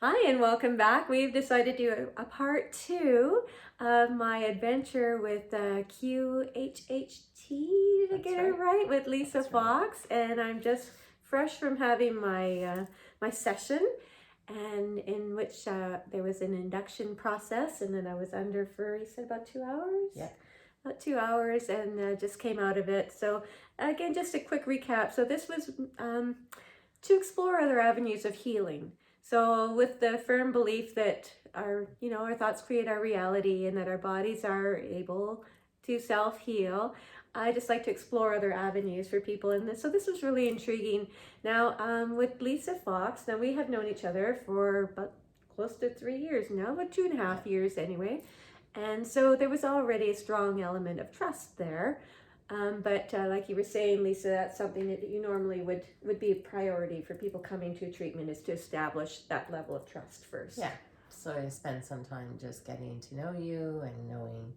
Hi, and welcome back. We've decided to do a part two of my adventure with Qhht. Did I get it right? With Lisa That's right. Fox, and I'm just fresh from having my session, and in which there was an induction process, and then I was under for, you said, about 2 hours. Yeah. About 2 hours, and just came out of it. So again, just a quick recap. So this was to explore other avenues of healing. So with the firm belief that our thoughts create our reality and that our bodies are able to self-heal, I just like to explore other avenues for people. And so this was really intriguing. Now, with Lisa Fox, now we have known each other for about close to 3 years now, about 2.5 years anyway. And so there was already a strong element of trust there. But like you were saying, Lisa, that's something that you normally would be a priority for people coming to treatment, is to establish that level of trust first. Yeah. So I spend some time just getting to know you and knowing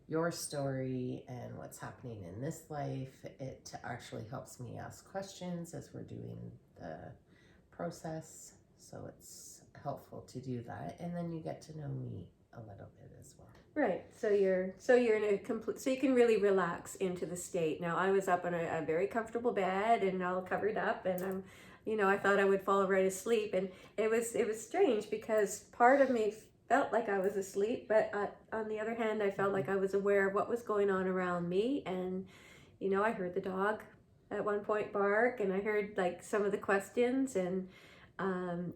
your story and what's happening in this life. It actually helps me ask questions as we're doing the process. So it's helpful to do that. And then you get to know me a little bit as well. Right. So you're in a complete, so you can really relax into the state. Now, I was up on a very comfortable bed and all covered up, and I thought I would fall right asleep, and it was strange because part of me felt like I was asleep, but on the other hand, I felt like I was aware of what was going on around me, and I heard the dog at one point bark, and I heard like some of the questions, and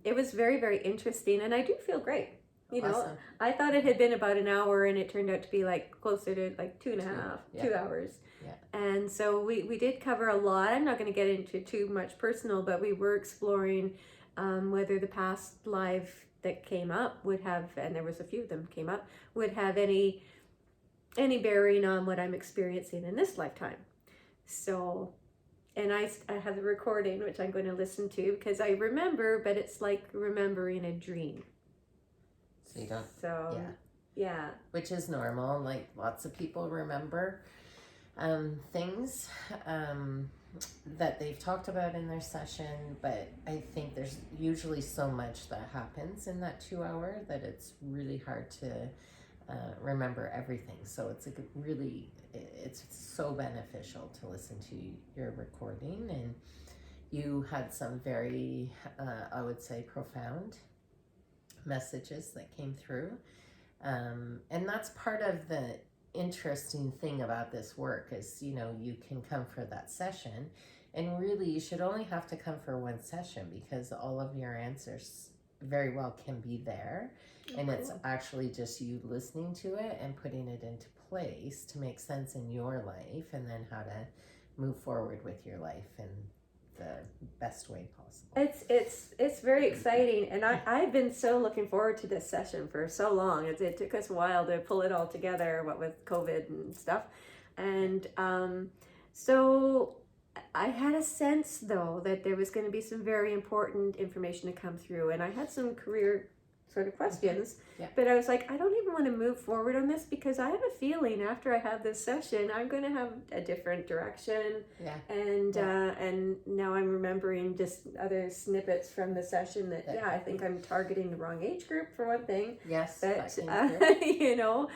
it was very, very interesting, and I do feel great. Awesome. I thought it had been about an hour, and it turned out to be like closer to like 2 hours. Yeah. And so we did cover a lot. I'm not going to get into too much personal, but we were exploring whether the past life that came up would have, and there was a few of them came up, would have any bearing on what I'm experiencing in this lifetime. So, and I have the recording, which I'm going to listen to because I remember, but it's like remembering a dream. So you don't. So, yeah. Which is normal. Like lots of people remember things that they've talked about in their session, but I think there's usually so much that happens in that 2 hour that it's really hard to remember everything. So it's so beneficial to listen to your recording, and you had some very, I would say, profound messages that came through. And that's part of the interesting thing about this work is, you can come for that session, and really you should only have to come for one session because all of your answers very well can be there. And cool. It's actually just you listening to it and putting it into place to make sense in your life, and then how to move forward with your life in the best way possible. It's very exciting, and I've been so looking forward to this session for so long. It took us a while to pull it all together, what with COVID and stuff, and so I had a sense though that there was going to be some very important information to come through, and I had some career sort of questions. Yeah. But I was like, I don't even want to move forward on this because I have a feeling after I have this session, I'm going to have a different direction. Yeah. And now I'm remembering just other snippets from the session that, I think I'm targeting the wrong age group for one thing. Yes. But, Yeah.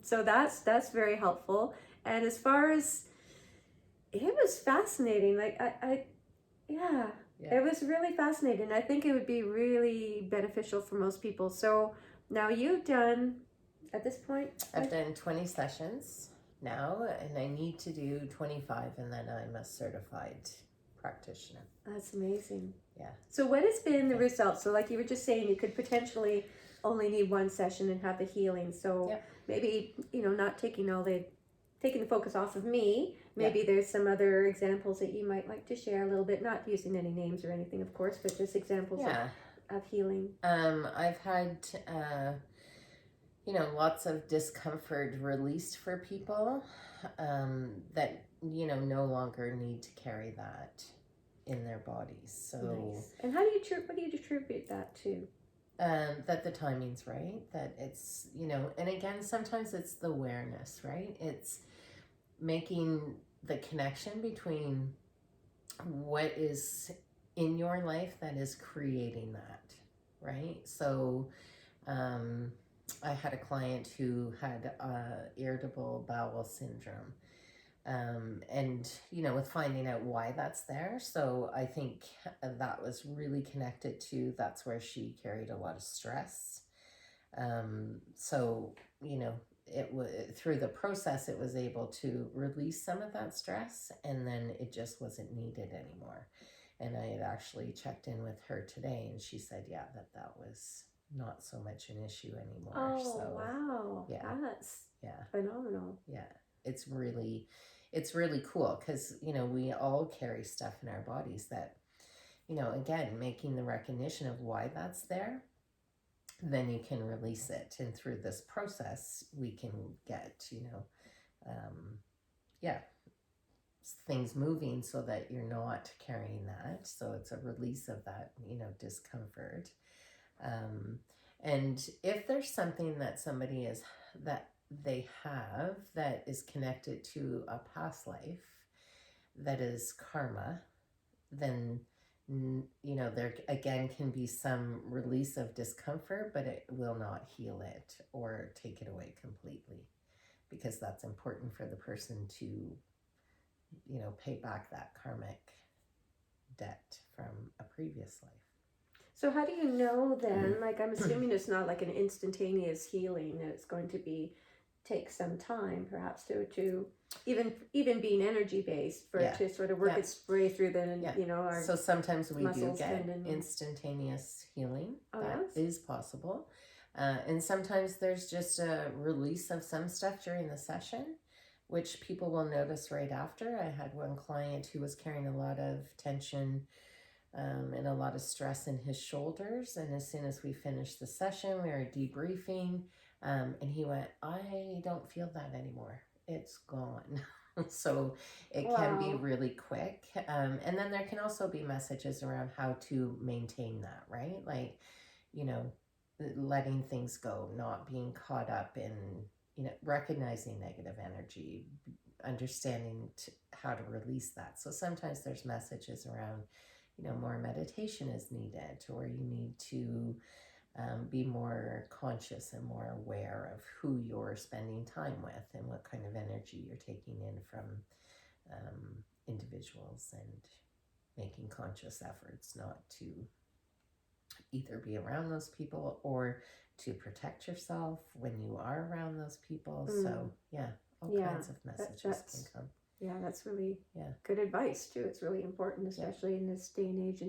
So that's very helpful. And as far as, it was fascinating. Like Yeah. It was really fascinating. I think it would be really beneficial for most people. So now you've done, at this point? I've done 20 sessions now, and I need to do 25, and then I'm a certified practitioner. That's amazing. Yeah. So what has been the result? So like you were just saying, you could potentially only need one session and have the healing. So maybe, not taking the focus off of me. Maybe there's some other examples that you might like to share a little bit, not using any names or anything, of course, but just examples of healing. I've had, lots of discomfort released for people that, no longer need to carry that in their bodies. So, nice. And what do you attribute that to? That the timing's right, that it's, and again, sometimes it's the awareness, right? It's making the connection between what is in your life that is creating that, right? So I had a client who had irritable bowel syndrome. And with finding out why that's there. So I think that was really connected to, that's where she carried a lot of stress. So, it was through the process, it was able to release some of that stress, and then it just wasn't needed anymore. And I had actually checked in with her today, and she said, yeah, that was not so much an issue anymore. Oh, so wow. yeah, That's yeah, phenomenal. yeah. It's really cool because we all carry stuff in our bodies that, again, making the recognition of why that's there, then you can release it, and through this process we can get yeah, things moving so that you're not carrying that. So it's a release of that discomfort. And if there's something that somebody is that they have that is connected to a past life that is karma, then there again can be some release of discomfort, but it will not heal it or take it away completely, because that's important for the person to pay back that karmic debt from a previous life. So how do you know then, like, I'm assuming it's not like an instantaneous healing, that it's going to take some time perhaps to even being energy based for it to sort of work its way through our so sometimes we do get tendon. Instantaneous healing. Oh, that is possible. And sometimes there's just a release of some stuff during the session, which people will notice right after. I had one client who was carrying a lot of tension and a lot of stress in his shoulders. And as soon as we finished the session, we were debriefing, and he went, I don't feel that anymore. It's gone. So it can be really quick. And then there can also be messages around how to maintain that, right? Like, letting things go, not being caught up in, recognizing negative energy, understanding how to release that. So sometimes there's messages around, more meditation is needed, or you need to be more conscious and more aware of who you're spending time with and what kind of energy you're taking in from individuals, and making conscious efforts not to either be around those people or to protect yourself when you are around those people. So all kinds of messages can come. Yeah, that's really good advice too. It's really important, especially in this day and age.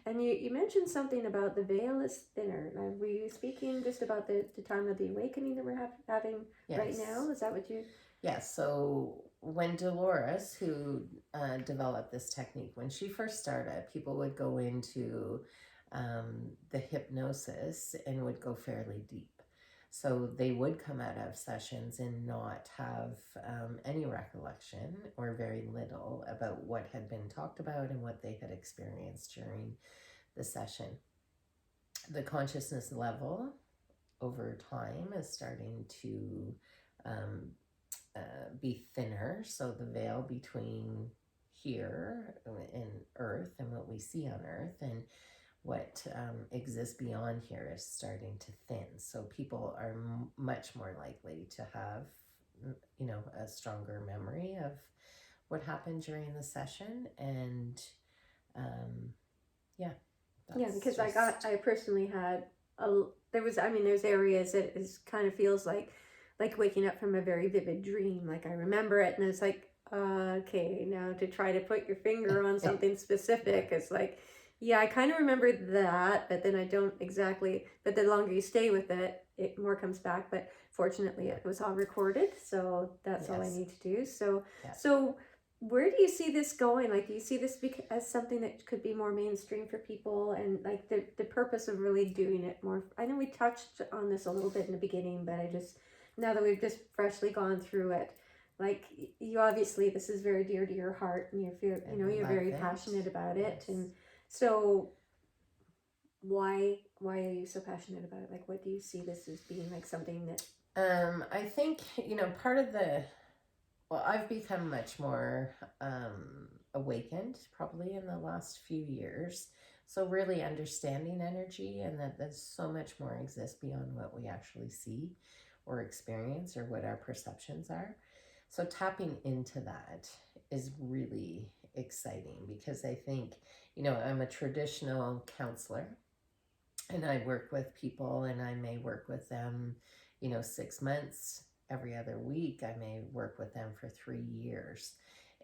And you mentioned something about the veil is thinner. Were you speaking just about the time of the awakening that we're having right now? Is that what you... Yes. So when Dolores, who developed this technique, when she first started, people would go into the hypnosis and would go fairly deep. So they would come out of sessions and not have any recollection, or very little, about what had been talked about and what they had experienced during the session. The consciousness level over time is starting to be thinner. So the veil between here in Earth and what we see on Earth and what exists beyond here is starting to thin. So people are much more likely to have, a stronger memory of what happened during the session. And because I personally had there's areas that is kind of feels like waking up from a very vivid dream. Like I remember it, and it's like, okay, now to try to put your finger on something specific, it's like, yeah, I kind of remember that, but then I don't exactly. But the longer you stay with it, it more comes back. But fortunately, it was all recorded, so that's all I need to do. So where do you see this going? Like, do you see this as something that could be more mainstream for people, and like the purpose of really doing it more? I know we touched on this a little bit in the beginning, but now that we've just freshly gone through it, like, you obviously, this is very dear to your heart, and you're very passionate about it. And so why are you so passionate about it? Like, what do you see this as being, like, something that... I think, part of I've become much more awakened probably in the last few years. So really understanding energy, and that there's so much more exists beyond what we actually see or experience or what our perceptions are. So tapping into that is really exciting, because I think, I'm a traditional counselor, and I work with people, and I may work with them, 6 months every other week. I may work with them for 3 years.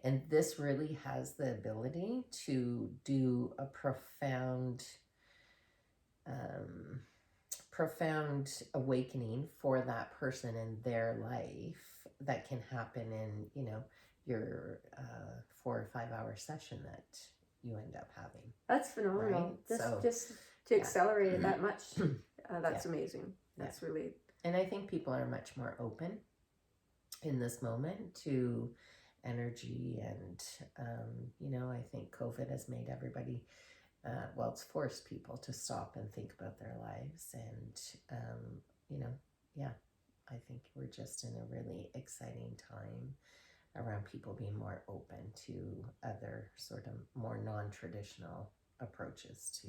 And this really has the ability to do a profound awakening for that person in their life, that can happen in, your 4 or 5 hour session that you end up having. That's phenomenal. Right? Just to accelerate it that much. That's amazing. That's really. And I think people are much more open in this moment to energy, and I think COVID has made everybody, it's forced people to stop and think about their lives, and I think we're just in a really exciting time around people being more open to other sort of more non-traditional approaches to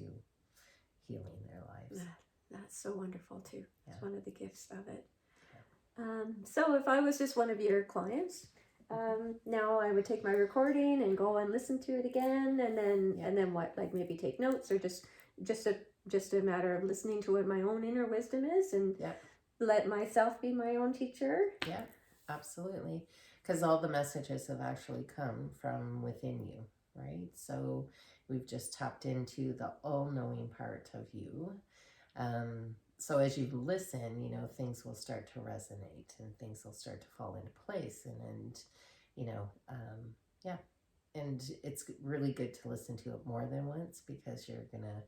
healing their lives. That's so wonderful too. Yeah. It's one of the gifts of it. So if I was just one of your clients, now I would take my recording and go and listen to it again, and then what? Like maybe take notes, or just a matter of listening to what my own inner wisdom is, and let myself be my own teacher. Yeah, absolutely. Because all the messages have actually come from within you, right? So we've just tapped into the all-knowing part of you. So as you listen, things will start to resonate, and things will start to fall into place. And and it's really good to listen to it more than once, because you're going to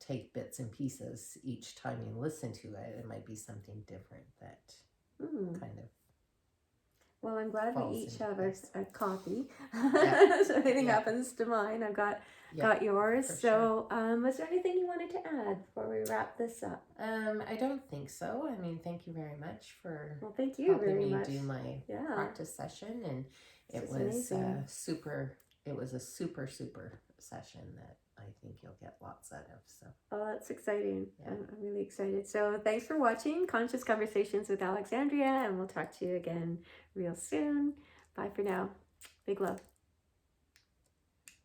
take bits and pieces each time you listen to it. It might be something different that kind of. Well, I'm glad we each have a copy. Yeah. So if anything happens to mine, I've got yours. So was there anything you wanted to add before we wrap this up? I don't think so. I mean, thank you very much for thank you helping very me much. do my practice session, and it was super. It was a super session that I think you'll get lots out of. So. Oh, that's exciting. Yeah. I'm really excited. So thanks for watching Conscious Conversations with Alexandria, and we'll talk to you again real soon. Bye for now. Big love.